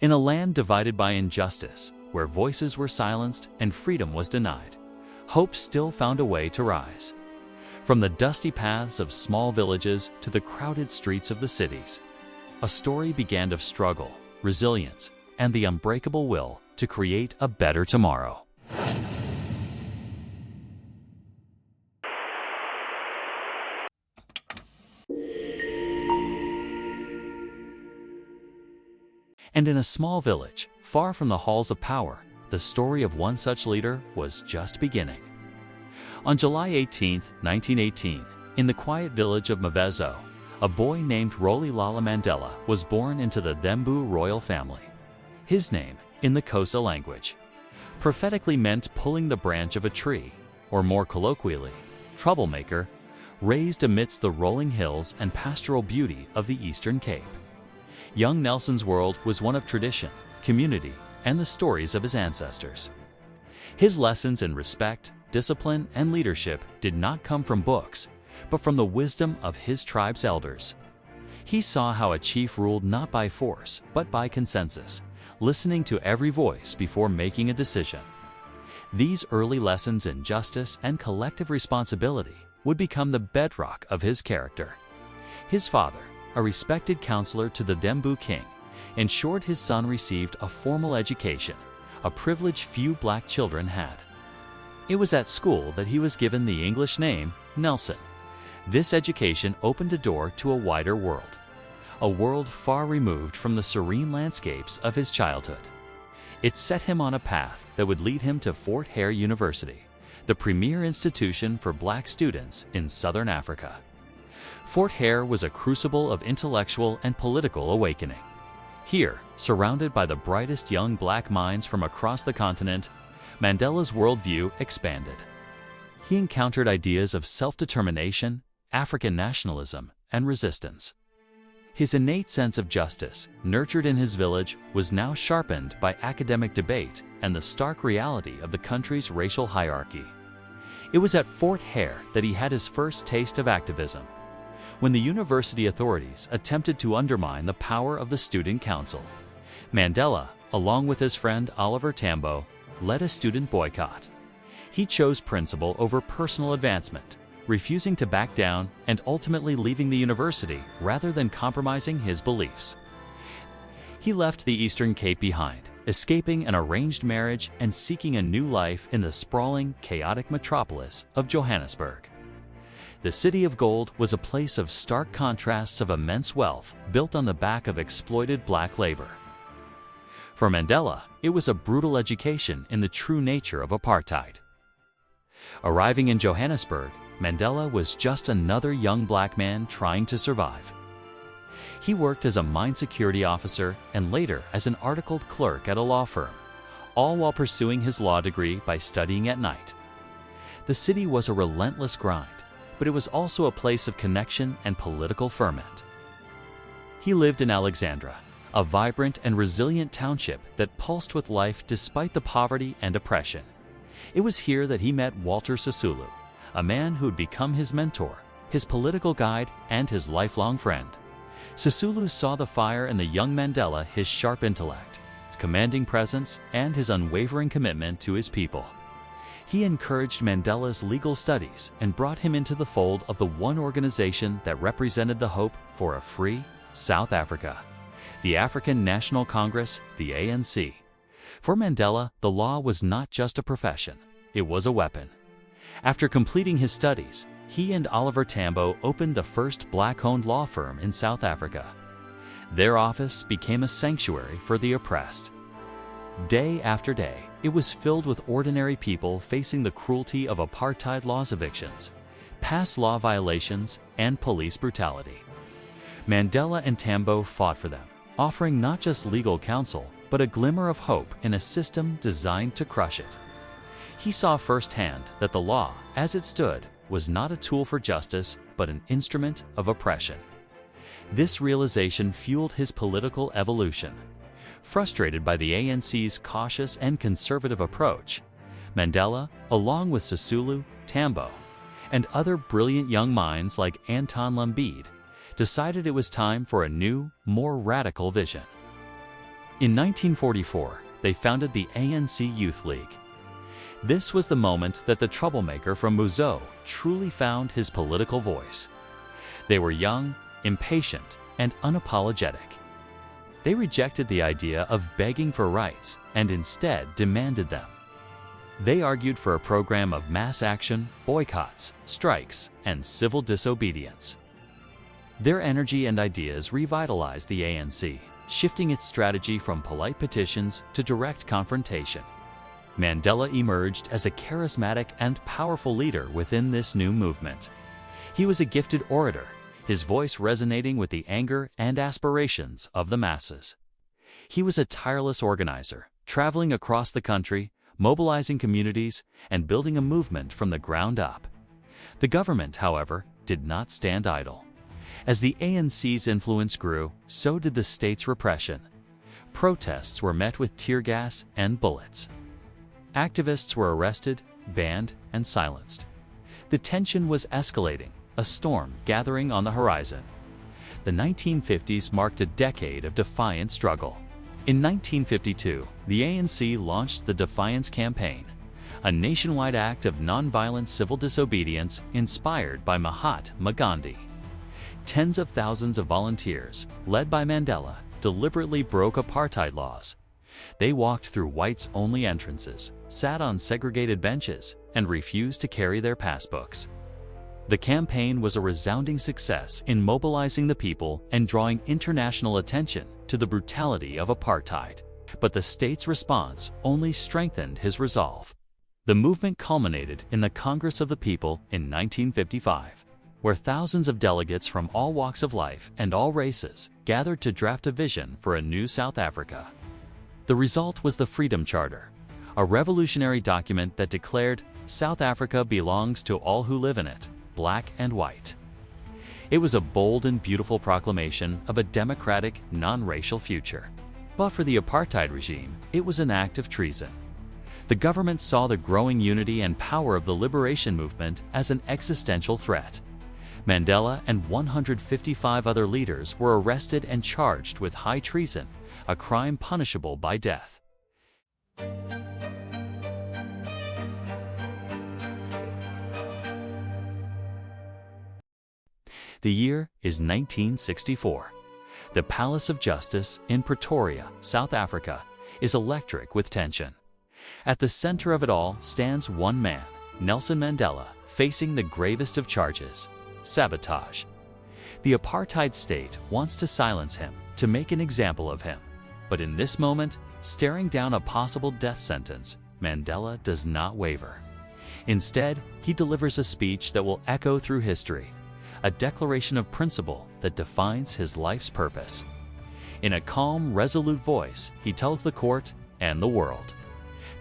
In a land divided by injustice, where voices were silenced and freedom was denied, hope still found a way to rise. From the dusty paths of small villages to the crowded streets of the cities, a story began of struggle, resilience, and the unbreakable will to create a better tomorrow. And in a small village, far from the halls of power, the story of one such leader was just beginning. On July 18, 1918, in the quiet village of Mavezo, a boy named Rolihlahla Mandela was born into the Thembu royal family. His name, in the Xhosa language, prophetically meant pulling the branch of a tree, or more colloquially, troublemaker, raised amidst the rolling hills and pastoral beauty of the Eastern Cape. Young Nelson's world was one of tradition, community, and the stories of his ancestors. His lessons in respect, discipline, and leadership did not come from books, but from the wisdom of his tribe's elders. He saw how a chief ruled not by force, but by consensus, listening to every voice before making a decision. These early lessons in justice and collective responsibility would become the bedrock of his character. His father, a respected counselor to the Thembu king, ensured his son received a formal education, a privilege few black children had. It was at school that he was given the English name Nelson. This education opened a door to a wider world, a world far removed from the serene landscapes of his childhood. It set him on a path that would lead him to Fort Hare University, the premier institution for black students in Southern Africa. Fort Hare was a crucible of intellectual and political awakening. Here, surrounded by the brightest young black minds from across the continent, Mandela's worldview expanded. He encountered ideas of self-determination, African nationalism, and resistance. His innate sense of justice, nurtured in his village, was now sharpened by academic debate and the stark reality of the country's racial hierarchy. It was at Fort Hare that he had his first taste of activism, when the university authorities attempted to undermine the power of the student council. Mandela, along with his friend Oliver Tambo, led a student boycott. He chose principle over personal advancement, refusing to back down and ultimately leaving the university rather than compromising his beliefs. He left the Eastern Cape behind, escaping an arranged marriage and seeking a new life in the sprawling, chaotic metropolis of Johannesburg. The City of Gold was a place of stark contrasts of immense wealth built on the back of exploited black labor. For Mandela, it was a brutal education in the true nature of apartheid. Arriving in Johannesburg, Mandela was just another young black man trying to survive. He worked as a mine security officer and later as an articled clerk at a law firm, all while pursuing his law degree by studying at night. The city was a relentless grind, but it was also a place of connection and political ferment. He lived in Alexandra, a vibrant and resilient township that pulsed with life despite the poverty and oppression. It was here that he met Walter Sisulu, a man who would become his mentor, his political guide, and his lifelong friend. Sisulu saw the fire in the young Mandela, his sharp intellect, his commanding presence, and his unwavering commitment to his people. He encouraged Mandela's legal studies and brought him into the fold of the one organization that represented the hope for a free South Africa, the African National Congress, the ANC. For Mandela, the law was not just a profession, it was a weapon. After completing his studies, he and Oliver Tambo opened the first black-owned law firm in South Africa. Their office became a sanctuary for the oppressed. Day after day, it was filled with ordinary people facing the cruelty of apartheid laws, evictions, past law violations, and police brutality. Mandela and Tambo fought for them, offering not just legal counsel, but a glimmer of hope in a system designed to crush it. He saw firsthand that the law, as it stood, was not a tool for justice, but an instrument of oppression. This realization fueled his political evolution. Frustrated by the ANC's cautious and conservative approach, Mandela, along with Sisulu, Tambo, and other brilliant young minds like Anton Lambede, decided it was time for a new, more radical vision. In 1944, they founded the ANC Youth League. This was the moment that the troublemaker from Muzo truly found his political voice. They were young, impatient, and unapologetic. They rejected the idea of begging for rights and instead demanded them. They argued for a program of mass action, boycotts, strikes, and civil disobedience. Their energy and ideas revitalized the ANC, shifting its strategy from polite petitions to direct confrontation. Mandela emerged as a charismatic and powerful leader within this new movement. He was a gifted orator, his voice resonating with the anger and aspirations of the masses. He was a tireless organizer, traveling across the country, mobilizing communities, and building a movement from the ground up. The government, however, did not stand idle. As the ANC's influence grew, so did the state's repression. Protests were met with tear gas and bullets. Activists were arrested, banned, and silenced. The tension was escalating, a storm gathering on the horizon. The 1950s marked a decade of defiant struggle. In 1952, the ANC launched the Defiance Campaign, a nationwide act of nonviolent civil disobedience inspired by Mahatma Gandhi. Tens of thousands of volunteers, led by Mandela, deliberately broke apartheid laws. They walked through whites-only entrances, sat on segregated benches, and refused to carry their passbooks. The campaign was a resounding success in mobilizing the people and drawing international attention to the brutality of apartheid. But the state's response only strengthened his resolve. The movement culminated in the Congress of the People in 1955, where thousands of delegates from all walks of life and all races gathered to draft a vision for a new South Africa. The result was the Freedom Charter, a revolutionary document that declared South Africa belongs to all who live in it, black and white. It was a bold and beautiful proclamation of a democratic, non-racial future. But for the apartheid regime, it was an act of treason. The government saw the growing unity and power of the liberation movement as an existential threat. Mandela and 155 other leaders were arrested and charged with high treason, a crime punishable by death. The year is 1964. The Palace of Justice in Pretoria, South Africa, is electric with tension. At the center of it all stands one man, Nelson Mandela, facing the gravest of charges: sabotage. The apartheid state wants to silence him, to make an example of him. But in this moment, staring down a possible death sentence, Mandela does not waver. Instead, he delivers a speech that will echo through history, a declaration of principle that defines his life's purpose. In a calm, resolute voice, he tells the court and the world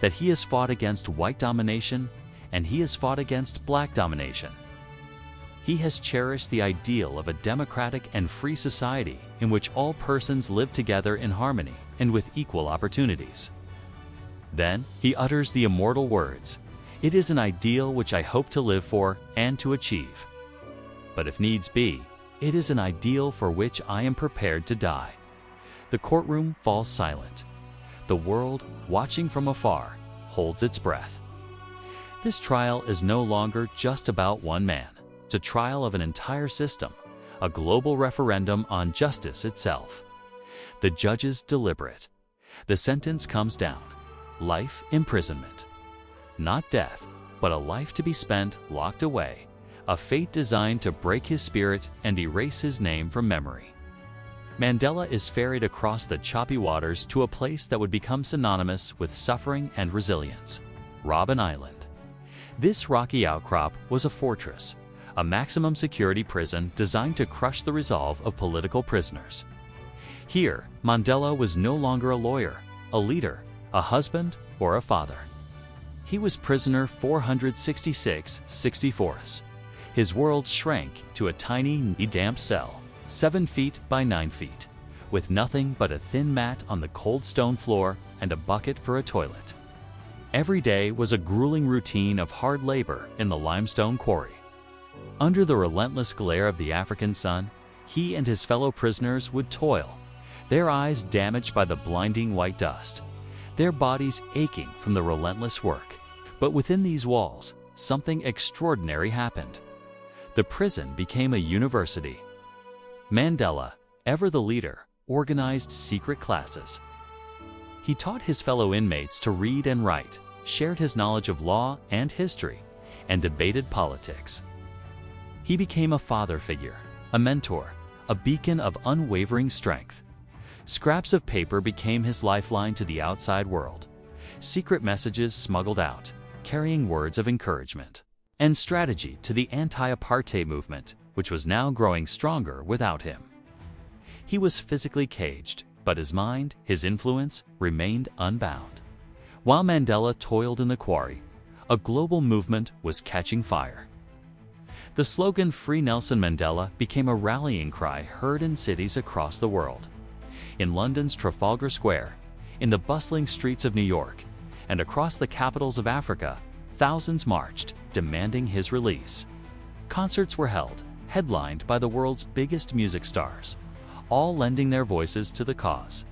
that he has fought against white domination and he has fought against black domination. He has cherished the ideal of a democratic and free society in which all persons live together in harmony and with equal opportunities. Then he utters the immortal words, "It is an ideal which I hope to live for and to achieve. But if needs be, it is an ideal for which I am prepared to die." The courtroom falls silent. The world, watching from afar, holds its breath. This trial is no longer just about one man. It's a trial of an entire system, a global referendum on justice itself. The judges deliberate. The sentence comes down: life imprisonment. Not death, but a life to be spent locked away, a fate designed to break his spirit and erase his name from memory. Mandela is ferried across the choppy waters to a place that would become synonymous with suffering and resilience: Robben Island. This rocky outcrop was a fortress, a maximum security prison designed to crush the resolve of political prisoners. Here, Mandela was no longer a lawyer, a leader, a husband, or a father. He was prisoner 466/64. His world shrank to a tiny, knee-damp cell, 7 feet by 9 feet, with nothing but a thin mat on the cold stone floor and a bucket for a toilet. Every day was a grueling routine of hard labor in the limestone quarry. Under the relentless glare of the African sun, he and his fellow prisoners would toil, their eyes damaged by the blinding white dust, their bodies aching from the relentless work. But within these walls, something extraordinary happened. The prison became a university. Mandela, ever the leader, organized secret classes. He taught his fellow inmates to read and write, shared his knowledge of law and history, and debated politics. He became a father figure, a mentor, a beacon of unwavering strength. Scraps of paper became his lifeline to the outside world. Secret messages smuggled out, carrying words of encouragement and strategy to the anti-apartheid movement, which was now growing stronger without him. He was physically caged, but his mind, his influence, remained unbound. While Mandela toiled in the quarry, a global movement was catching fire. The slogan "Free Nelson Mandela" became a rallying cry heard in cities across the world. In London's Trafalgar Square, in the bustling streets of New York, and across the capitals of Africa, thousands marched, demanding his release. Concerts were held, headlined by the world's biggest music stars, all lending their voices to the cause.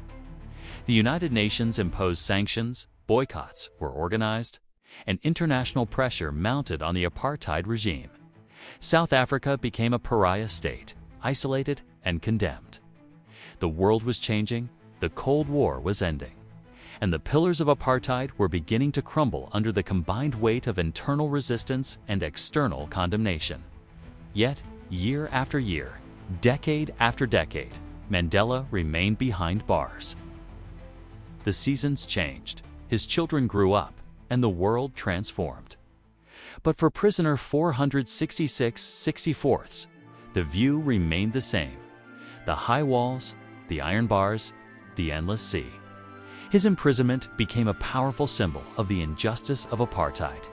The United Nations imposed sanctions, boycotts were organized, and international pressure mounted on the apartheid regime. South Africa became a pariah state, isolated and condemned. The world was changing, the Cold War was ending, and the pillars of apartheid were beginning to crumble under the combined weight of internal resistance and external condemnation. Yet, year after year, decade after decade, Mandela remained behind bars. The seasons changed, his children grew up, and the world transformed. But for prisoner 466/64, the view remained the same: the high walls, the iron bars, the endless sea. His imprisonment became a powerful symbol of the injustice of apartheid.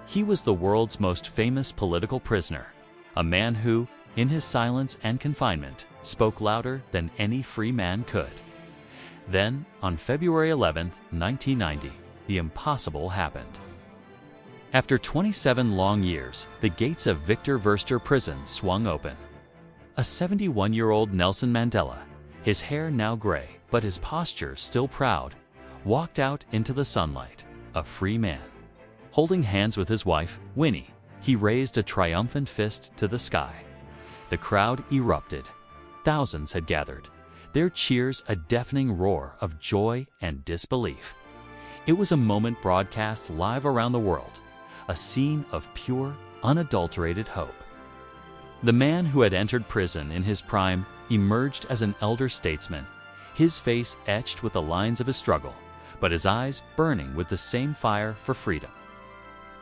He was the world's most famous political prisoner, a man who, in his silence and confinement, spoke louder than any free man could. Then, on February 11, 1990, the impossible happened. After 27 long years, the gates of Victor Verster prison swung open. A 71-year-old Nelson Mandela, his hair now gray, but his posture still proud, walked out into the sunlight, a free man. Holding hands with his wife, Winnie, he raised a triumphant fist to the sky. The crowd erupted. Thousands had gathered, their cheers a deafening roar of joy and disbelief. It was a moment broadcast live around the world, a scene of pure, unadulterated hope. The man who had entered prison in his prime emerged as an elder statesman, his face etched with the lines of his struggle, but his eyes burning with the same fire for freedom.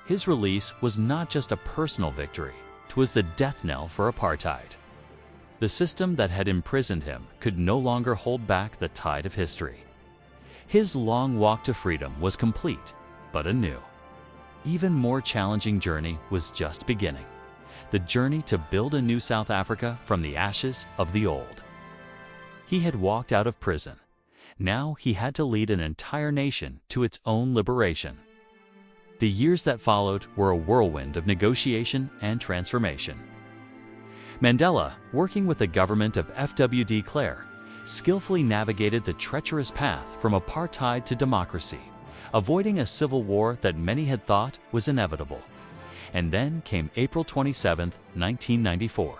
His release was not just a personal victory, it was the death knell for apartheid. The system that had imprisoned him could no longer hold back the tide of history. His long walk to freedom was complete, but a new, even more challenging journey was just beginning. The journey to build a new South Africa from the ashes of the old. He had walked out of prison. Now he had to lead an entire nation to its own liberation. The years that followed were a whirlwind of negotiation and transformation. Mandela, working with the government of F.W. de Klerk, skillfully navigated the treacherous path from apartheid to democracy, avoiding a civil war that many had thought was inevitable. And then came April 27, 1994,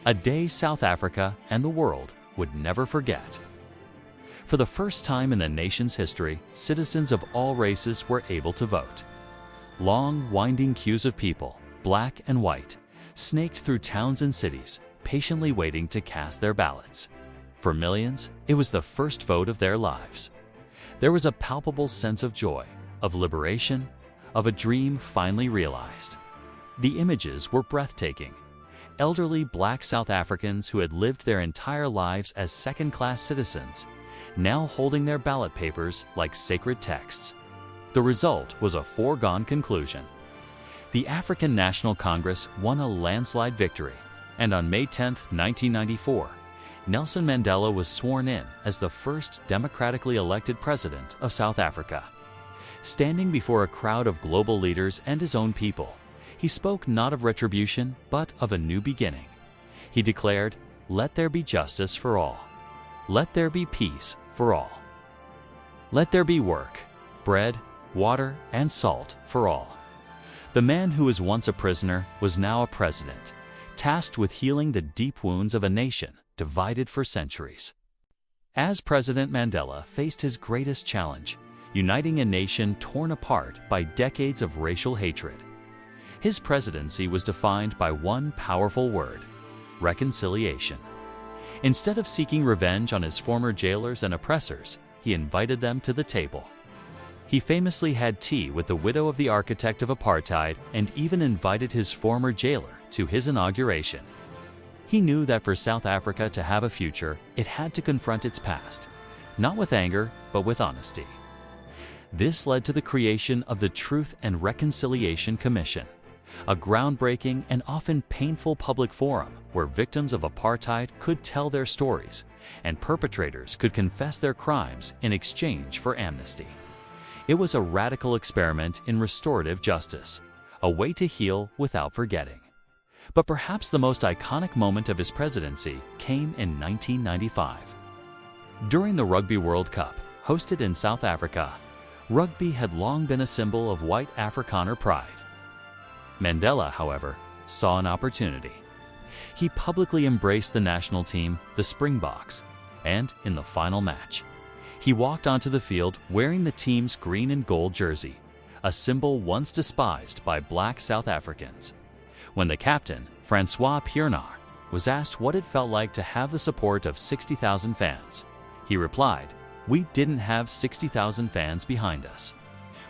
a day South Africa and the world would never forget. For the first time in the nation's history, citizens of all races were able to vote. Long, winding queues of people, black and white, snaked through towns and cities, patiently waiting to cast their ballots. For millions, it was the first vote of their lives. There was a palpable sense of joy, of liberation, of a dream finally realized. The images were breathtaking. Elderly black South Africans who had lived their entire lives as second-class citizens, now holding their ballot papers like sacred texts. The result was a foregone conclusion. The African National Congress won a landslide victory, and on May 10, 1994, Nelson Mandela was sworn in as the first democratically elected president of South Africa. Standing before a crowd of global leaders and his own people, he spoke not of retribution, but of a new beginning. He declared, "Let there be justice for all. "Let there be peace for all. Let there be work, bread, water, and salt for all." The man who was once a prisoner was now a president, tasked with healing the deep wounds of a nation divided for centuries. As President Mandela faced his greatest challenge, uniting a nation torn apart by decades of racial hatred. His presidency was defined by one powerful word: reconciliation. Instead of seeking revenge on his former jailers and oppressors, he invited them to the table. He famously had tea with the widow of the architect of apartheid and even invited his former jailer to his inauguration. He knew that for South Africa to have a future, it had to confront its past, not with anger, but with honesty. This led to the creation of the Truth and Reconciliation Commission, a groundbreaking and often painful public forum where victims of apartheid could tell their stories and perpetrators could confess their crimes in exchange for amnesty. It was a radical experiment in restorative justice, a way to heal without forgetting. But perhaps the most iconic moment of his presidency came in 1995. During the Rugby World Cup, hosted in South Africa, rugby had long been a symbol of white Afrikaner pride. Mandela, however, saw an opportunity. He publicly embraced the national team, the Springboks, and in the final match, he walked onto the field wearing the team's green and gold jersey, a symbol once despised by black South Africans. When the captain, Francois Pienaar, was asked what it felt like to have the support of 60,000 fans, he replied, "We didn't have 60,000 fans behind us.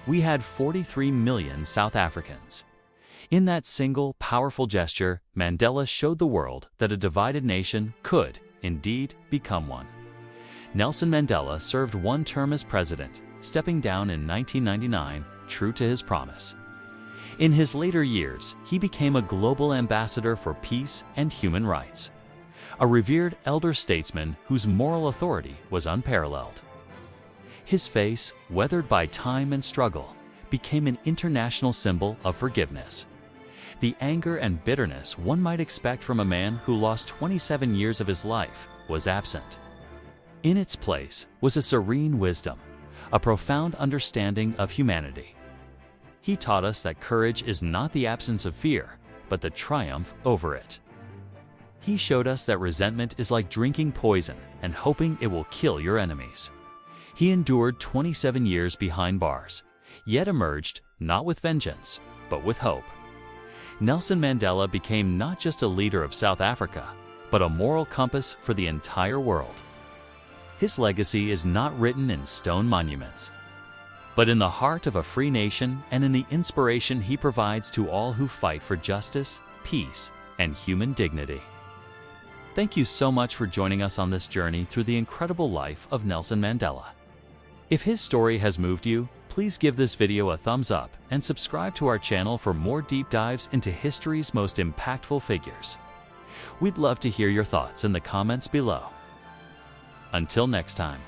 We had 43 million South Africans." In that single, powerful gesture, Mandela showed the world that a divided nation could, indeed, become one. Nelson Mandela served one term as president, stepping down in 1999, true to his promise. In his later years, he became a global ambassador for peace and human rights, a revered elder statesman whose moral authority was unparalleled. His face, weathered by time and struggle, became an international symbol of forgiveness. The anger and bitterness one might expect from a man who lost 27 years of his life was absent. In its place was a serene wisdom, a profound understanding of humanity. He taught us that courage is not the absence of fear, but the triumph over it. He showed us that resentment is like drinking poison and hoping it will kill your enemies. He endured 27 years behind bars, yet emerged not with vengeance, but with hope. Nelson Mandela became not just a leader of South Africa, but a moral compass for the entire world. His legacy is not written in stone monuments, but in the heart of a free nation and in the inspiration he provides to all who fight for justice, peace, and human dignity. Thank you so much for joining us on this journey through the incredible life of Nelson Mandela. If his story has moved you, please give this video a thumbs up and subscribe to our channel for more deep dives into history's most impactful figures. We'd love to hear your thoughts in the comments below. Until next time.